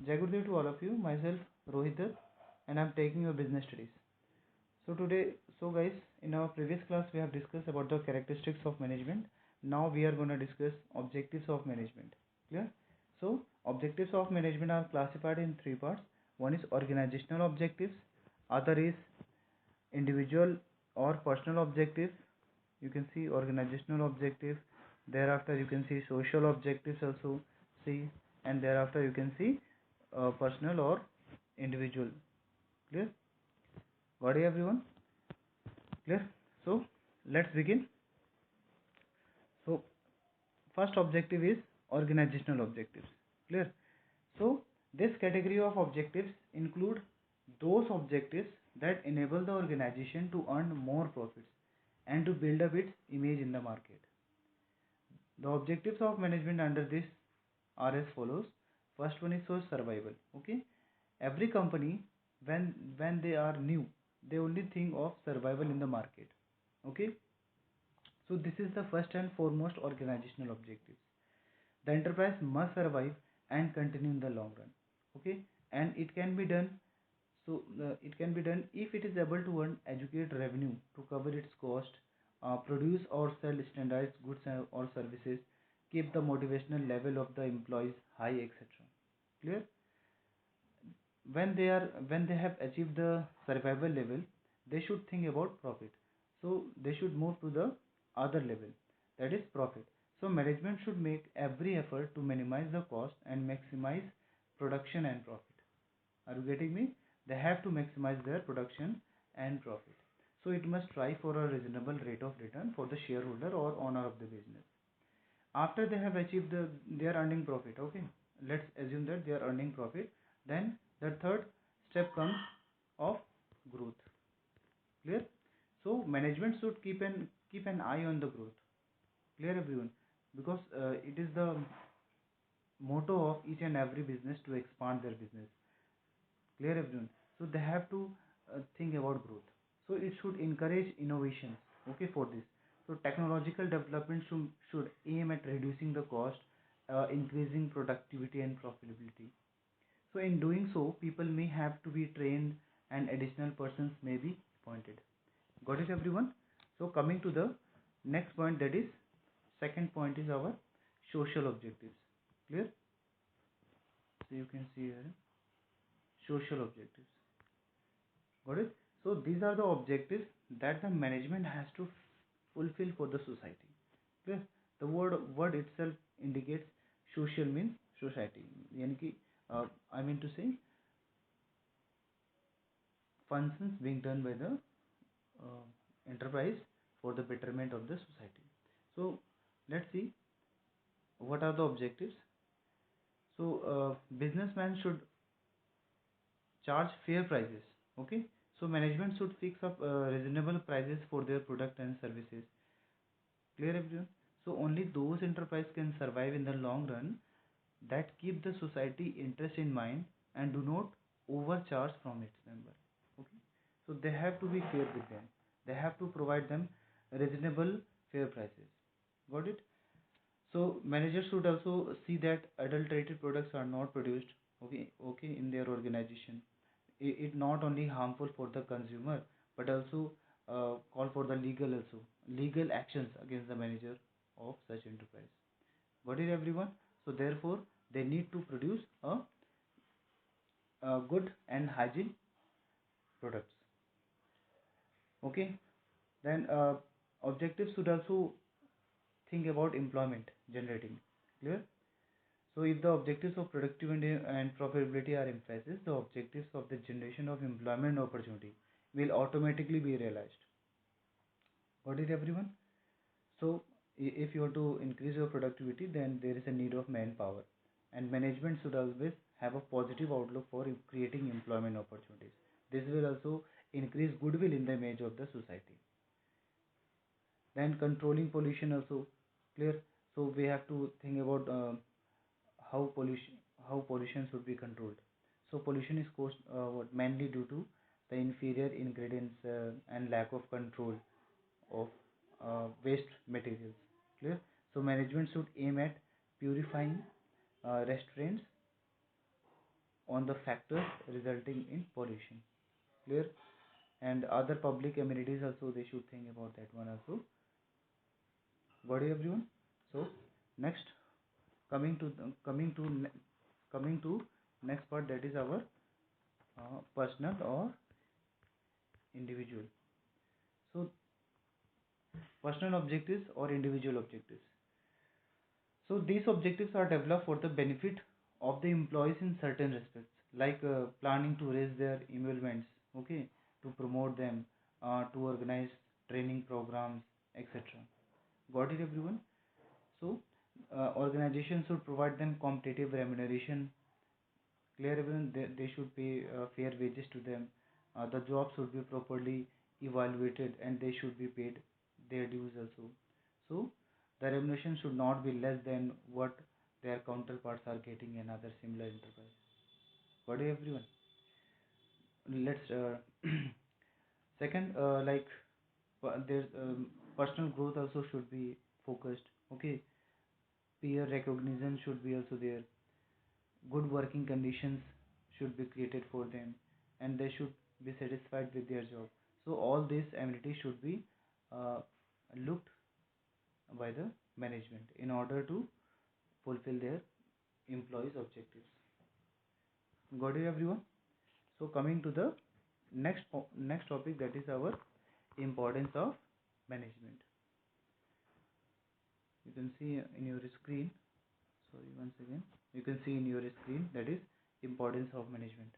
Jai Gurudev to all of you. Myself Rohit Dutt, and I'm taking your business studies. So guys, in our previous class we have discussed about the characteristics of management. Now we are going to discuss objectives of management. Clear? So objectives of management are classified in three parts. One is organizational objectives, other is individual or personal objectives. You can see organizational objective. Thereafter you can see social objectives also see, and thereafter you can see personal or individual. Clear? Got it, everyone? Clear? So let's begin. So first objective is organizational objectives. Clear? So this category of objectives include those objectives that enable the organization to earn more profits and to build up its image in the market. The objectives of management under this are as follows. First one is for survival. Okay, every company, when they are new, they only think of survival in the market. Okay, so this is the first and foremost organizational objectives. The enterprise must survive and continue in the long run. Okay, and it can be done. It can be done if it is able to earn adequate revenue to cover its cost, produce or sell standardized goods or services, keep the motivational level of the employees high, etc. Clear? When they have achieved the survival level, they should think about profit. So they should move to the other level, that is profit. So management should make every effort to minimize the cost and maximize production and profit. Are you getting me? They have to maximize their production and profit. So it must try for a reasonable rate of return for the shareholder or owner of the business. After they have achieved their earning profit, okay, let's assume that they are earning profit, then the third step comes of growth. Clear? So management should keep an eye on the growth. Clear, everyone? Because it is the motto of each and every business to expand their business. Clear, everyone? So they have to think about growth. So it should encourage innovations. Okay, for this. So technological development should aim at reducing the cost, increasing productivity and profitability. So in doing so, people may have to be trained and additional persons may be appointed. Got it, everyone? So coming to the next point, that is second point is our social objectives. Clear? So you can see here social objectives. Got it? So these are the objectives that the management has to fulfill for the society. Clear? The word itself indicates social means society. यानी कि I mean to say functions being done by the enterprise for the betterment of the society. So let's see what are the objectives. So businessmen should charge fair prices. Okay, so management should fix up reasonable prices for their product and services. Clear, everyone? So only those enterprise can survive in the long run that keep the society interest in mind and do not overcharge from its member. Okay, so they have to be fair with them. They have to provide them reasonable fair prices. Got it? So managers should also see that adulterated products are not produced. Okay, in their organization. It not only harmful for the consumer but also call for the legal actions against the manager of such enterprise. Got it, everyone? So therefore they need to produce a good and hygiene products. Okay, then objectives should also think about employment generating. Clear? So if the objectives of productivity and profitability are emphasized, the objectives of the generation of employment opportunity will automatically be realized. Got it, everyone? So if you want to increase your productivity, then there is a need of manpower, and management should always have a positive outlook for creating employment opportunities. This will also increase goodwill in the image of the society. Then controlling pollution also. Clear? So we have to think about how pollution should be controlled. So pollution is caused mainly due to the inferior ingredients and lack of control of waste materials. Clear? So management should aim at purifying restaurants on the factors resulting in pollution. Clear? And other public amenities also they should think about that one also. Got it, everyone? So next, coming to coming to next part, that is our personal or individual. So personal objectives or individual objectives. So these objectives are developed for the benefit of the employees in certain respects, like planning to raise their emoluments, okay, to promote them, to organize training programs, etc. Got it, everyone? So organizations should provide them competitive remuneration. Clear, everyone? They should pay fair wages to them. The job should be properly evaluated and they should be paid their dues also. So the remuneration should not be less than what their counterparts are getting in other similar enterprise. Got it, everyone? Let's second, like there's personal growth also should be focused. Okay, peer recognition should be also there. Good working conditions should be created for them, and they should be satisfied with their job. So all these amenities should be uh, looked by the management in order to fulfill their employees objectives. Got it, everyone? So coming to the next topic, that is our importance of management. You can see in your screen, sorry, once again, you can see in your screen, that is importance of management.